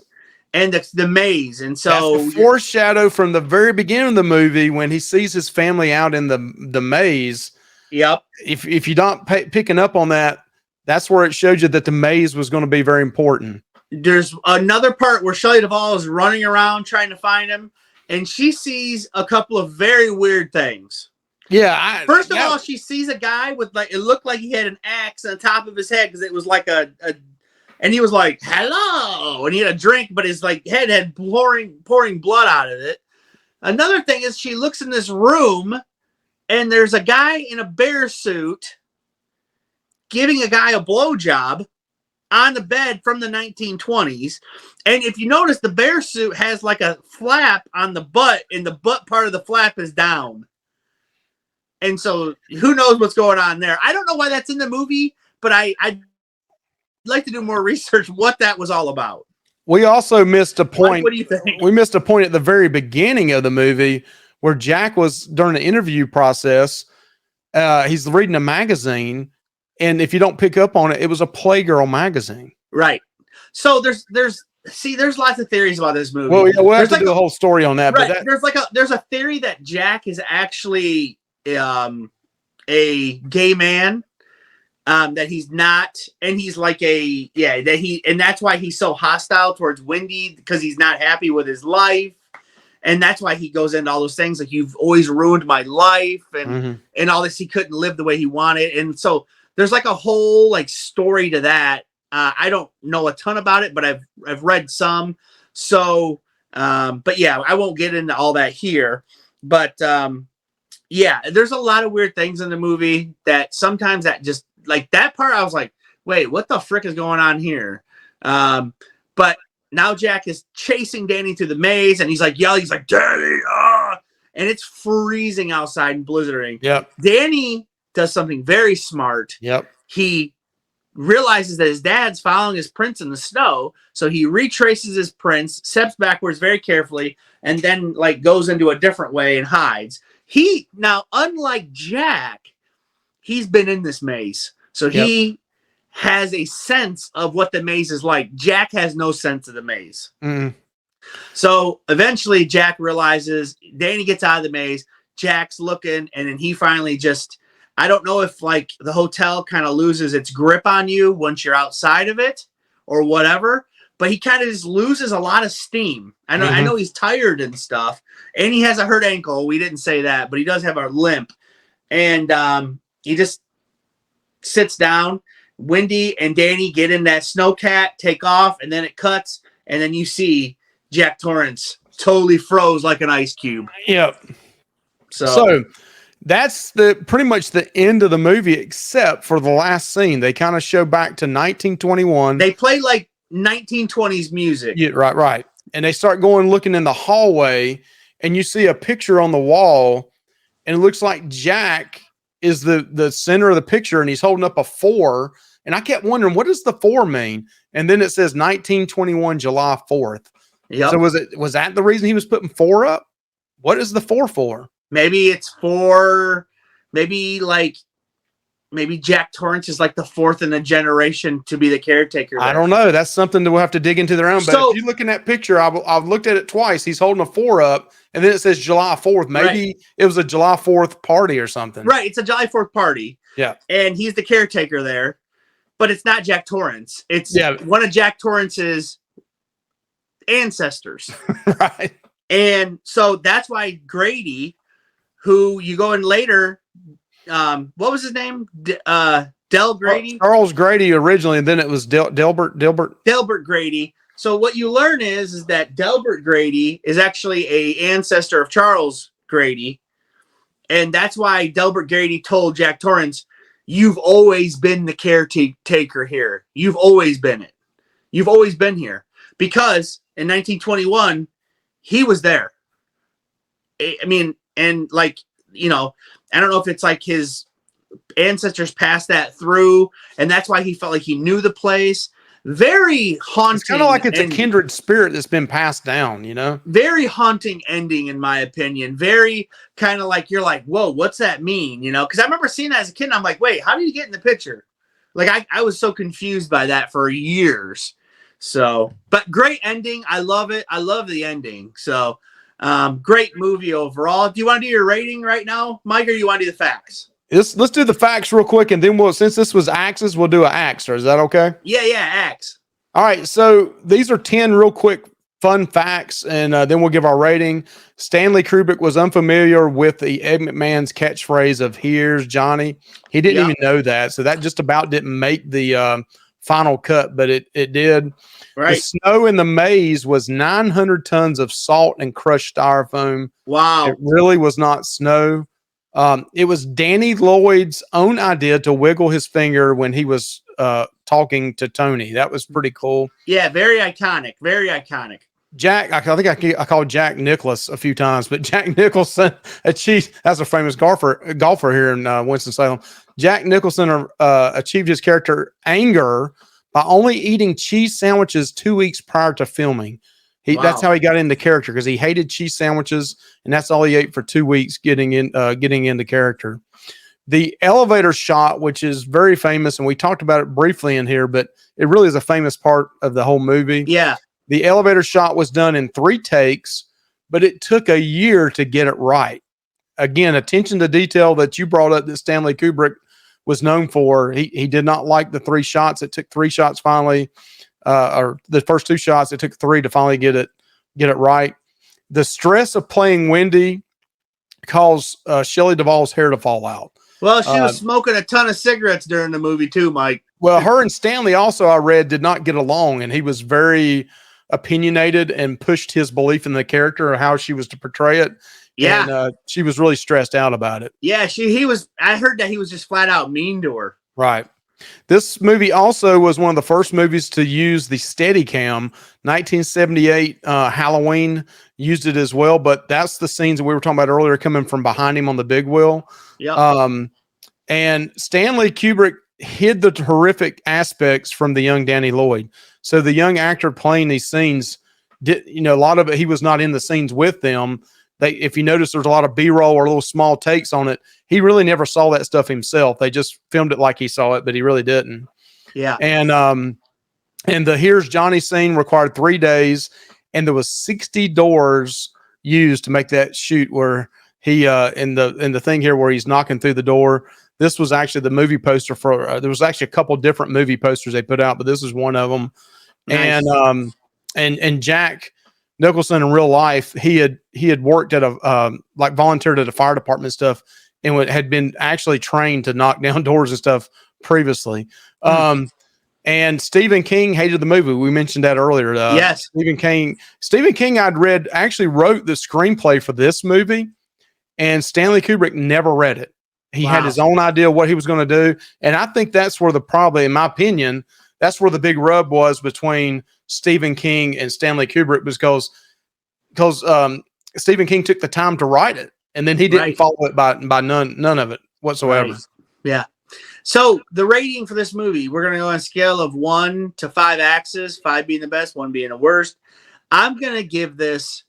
And the maze. And so that's the foreshadow from the very beginning of the movie when he sees his family out in the maze. Yep. If you're not picking up on that, that's where it showed you that the maze was going to be very important. There's another part where Shelley Duvall is running around trying to find him, and she sees a couple of very weird things. Yeah. First of all, she sees a guy with it looked like he had an axe on the top of his head because it was like and he was like, hello, and he had a drink, but his head had pouring blood out of it. Another thing is she looks in this room and there's a guy in a bear suit giving a guy a blowjob on the bed from the 1920s. And if you notice, the bear suit has like a flap on the butt, and the butt part of the flap is down. And so who knows what's going on there? I don't know why that's in the movie, but I'd like to do more research what that was all about. We also missed a point. Mike, what do you think? We missed a point at the very beginning of the movie where Jack was during the interview process. He's reading a magazine, and if you don't pick up on it, it was a Playgirl magazine. Right. So there's lots of theories about this movie. Well, yeah, we'll have to do a whole story on that. Right. But there's a theory that Jack is actually a gay man. That he's not, and he's like and that's why he's so hostile towards Wendy, because he's not happy with his life, and that's why he goes into all those things like, you've always ruined my life, and all this. He couldn't live the way he wanted, and so there's like a whole like story to that. I don't know a ton about it, but I've read some. So, but yeah, I won't get into all that here. But yeah, there's a lot of weird things in the movie that sometimes that just. Like that part, I was like, wait, what the frick is going on here? But now Jack is chasing Danny through the maze, and he's like yelling, he's like, Danny, ah! And it's freezing outside and blizzarding. Yep. Danny does something very smart. Yep. He realizes that his dad's following his prints in the snow, so he retraces his prints, steps backwards very carefully, and then like goes into a different way and hides. Now, unlike Jack, he's been in this maze. So he has a sense of what the maze is like. Jack has no sense of the maze. So eventually Jack realizes, Danny gets out of the maze, Jack's looking, and then he finally just, I don't know if like the hotel kind of loses its grip on you once you're outside of it or whatever, but he kind of just loses a lot of steam. I know he's tired and stuff, and he has a hurt ankle. We didn't say that, but he does have a limp. And he just sits down. Wendy and Danny get in that snowcat, take off, and then it cuts, and then you see Jack Torrance totally froze like an ice cube. Yep. So that's pretty much the end of the movie, except for the last scene. They kind of show back to 1921. They play like 1920s music. Yeah, right. And they start looking in the hallway, and you see a picture on the wall, and it looks like Jack is the center of the picture, and he's holding up a 4. And I kept wondering, what does the 4 mean? And then it says 1921, July 4th. Yep. So was that the reason he was putting 4 up? What is the 4 for? Maybe it's for, maybe Jack Torrance is like the 4th in a generation to be the caretaker there. I don't know. That's something that we'll have to dig into their own. But if you look in that picture, I've looked at it twice. He's holding a 4 up, and then it says July 4th. Maybe it was a July 4th party or something. Right. It's a July 4th party. Yeah. And he's the caretaker there, but it's not Jack Torrance. It's one of Jack Torrance's ancestors. Right. And so that's why Grady, who you go in later, what was his name? Del Grady? Charles Grady originally, and then it was Delbert. Delbert Grady. So what you learn is that Delbert Grady is actually a ancestor of Charles Grady. And that's why Delbert Grady told Jack Torrance, you've always been the caretaker here. You've always been it. You've always been here. Because in 1921, he was there. I mean, and like, you know, I don't know if it's like his ancestors passed that through, and that's why he felt like he knew the place. Very haunting. It's kind of like it's a kindred spirit that's been passed down, you know? Very haunting ending, in my opinion. Very kind of like, you're like, whoa, what's that mean? You know, because I remember seeing that as a kid, and I'm like, wait, how did you get in the picture? Like, I was so confused by that for years. So, but great ending. I love it. I love the ending. So, great movie overall. Do you want to do your rating right now, Mike, or you want to do the facts? Let's do the facts real quick, and then since this was axes, we'll do an axe. Is that okay? Yeah, axe. All right, so these are 10 real quick fun facts, and then we'll give our rating. Stanley Kubrick was unfamiliar with the Ed McMahon's catchphrase of "Here's Johnny." He didn't even know that, so that just about didn't make the final cut, but it did. Right. The snow in the maze was 900 tons of salt and crushed styrofoam. Wow. It really was not snow. It was Danny Lloyd's own idea to wiggle his finger when he was talking to Tony. That was pretty cool. Yeah, very iconic. Very iconic. Jack, I think I called Jack Nicklaus a few times, but Jack Nicholson achieved, that's a famous golfer here in Winston-Salem. Jack Nicholson achieved his character anger by only eating cheese sandwiches 2 weeks prior to filming. That's how he got into character, because he hated cheese sandwiches, and that's all he ate for 2 weeks getting into character. The elevator shot, which is very famous, and we talked about it briefly in here, but it really is a famous part of the whole movie. Yeah. The elevator shot was done in 3 takes, but it took a year to get it right. Again, attention to detail that you brought up that Stanley Kubrick was known for. He did not like the 3 shots. It took 3 shots finally, or the first 2 shots. It took 3 to finally get it right. The stress of playing Wendy caused Shelley Duvall's hair to fall out. Well, she was smoking a ton of cigarettes during the movie too, Mike. Well, her and Stanley also, I read, did not get along, and he was very opinionated and pushed his belief in the character or how she was to portray it. Yeah. And she was really stressed out about it. Yeah, he was. I heard that he was just flat out mean to her. Right. This movie also was one of the first movies to use the Steadicam. 1978 Halloween used it as well, but that's the scenes that we were talking about earlier coming from behind him on the big wheel. Yeah. And Stanley Kubrick hid the horrific aspects from the young Danny Lloyd. So the young actor playing these scenes did, a lot of it, he was not in the scenes with them. If you notice, there's a lot of B-roll or little small takes on it. He really never saw that stuff himself. They just filmed it like he saw it, but he really didn't. Yeah. And the Here's Johnny scene required 3 days, and there was 60 doors used to make that shoot where he in the thing here where he's knocking through the door. This was actually the movie poster for there was actually a couple different movie posters they put out, but this is one of them. Nice. And Jack Nicholson in real life, he had worked at a like volunteered at a fire department stuff, and had been actually trained to knock down doors and stuff previously. And Stephen King hated the movie. We mentioned that earlier. Yes. Stephen King, I'd read, actually wrote the screenplay for this movie, and Stanley Kubrick never read it. He had his own idea of what he was going to do. And I think that's where in my opinion, that's where the big rub was between Stephen King and Stanley Kubrick, because Stephen King took the time to write it, and then he didn't follow it by none of it whatsoever. Right. Yeah. So the rating for this movie, we're going to go on a scale of 1 to 5 axes, 5 being the best, 1 being the worst. I'm going to give this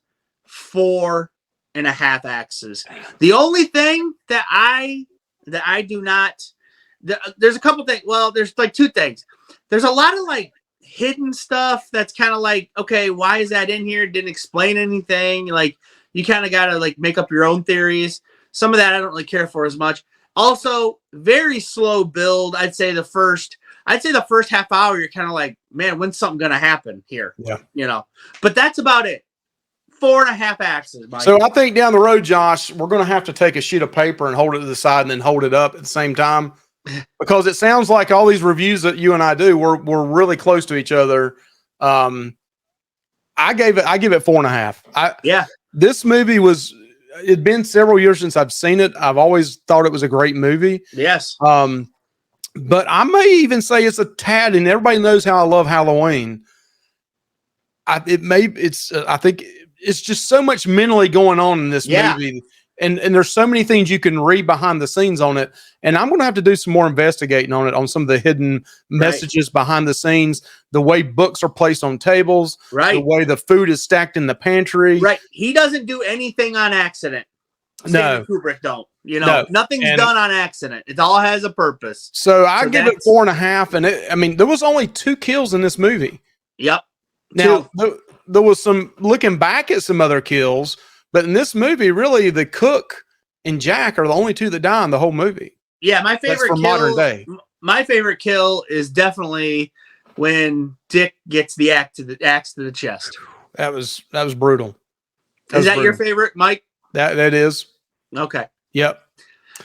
4.5 axes. The only thing that I do not, there's a couple things. Well, there's like 2 things. There's a lot of like hidden stuff that's kind of like, okay, why is that in here? Didn't explain anything. Like, you kind of got to like make up your own theories. Some of that I don't really care for as much. Also, very slow build. I'd say the first half hour, you're kind of like, man, when's something going to happen here? Yeah. But that's about it. 4.5 axes, Mike. So I think down the road, Josh, we're going to have to take a sheet of paper and hold it to the side and then hold it up at the same time, because it sounds like all these reviews that you and I do, we're really close to each other. I give it 4.5. This movie it'd been several years since I've seen it. I've always thought it was a great movie. Yes. But I may even say it's a tad, and everybody knows how I love Halloween. I think it's just so much mentally going on in this movie. And there's so many things you can read behind the scenes on it. And I'm going to have to do some more investigating on it, on some of the hidden messages behind the scenes, the way books are placed on tables, the way the food is stacked in the pantry. Right. He doesn't do anything on accident. No. Kubrick don't. Nothing's done on accident. It all has a purpose. So I give it 4.5. And there was only 2 kills in this movie. Yep. Now, there was some looking back at some other kills, but in this movie, really, the cook and Jack are the only 2 that die in the whole movie. Yeah, my favorite kill, modern day. My favorite kill is definitely when Dick gets the axe to the chest. That was brutal. Is that your favorite, Mike? That is. Okay. Yep.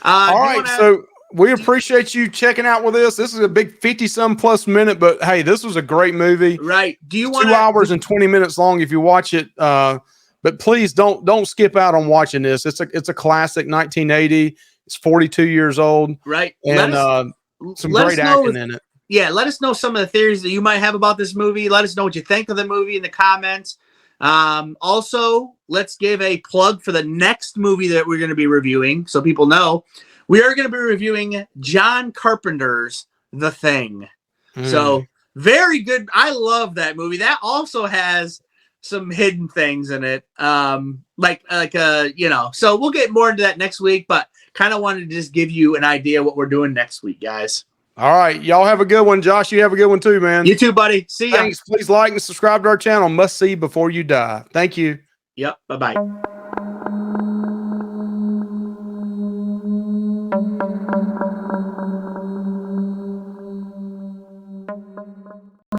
All right. So we appreciate you checking out with us. This is a big 50-some plus minute, but hey, this was a great movie. Right. Do you want 2 hours and 20 minutes long if you watch it? But please don't skip out on watching this. It's a classic, 1980. It's 42 years old. Right. And some great acting in it. Yeah, let us know some of the theories that you might have about this movie. Let us know what you think of the movie in the comments. Also, let's give a plug for the next movie that we're going to be reviewing so people know. We are going to be reviewing John Carpenter's The Thing. So, very good. I love that movie. That also has some hidden things in it. So we'll get more into that next week, but kind of wanted to just give you an idea what we're doing next week, guys. All right. Y'all have a good one. Josh, you have a good one too, man. You too, buddy. See ya. Thanks. Please like and subscribe to our channel. Must see before you die. Thank you. Yep. Bye-bye.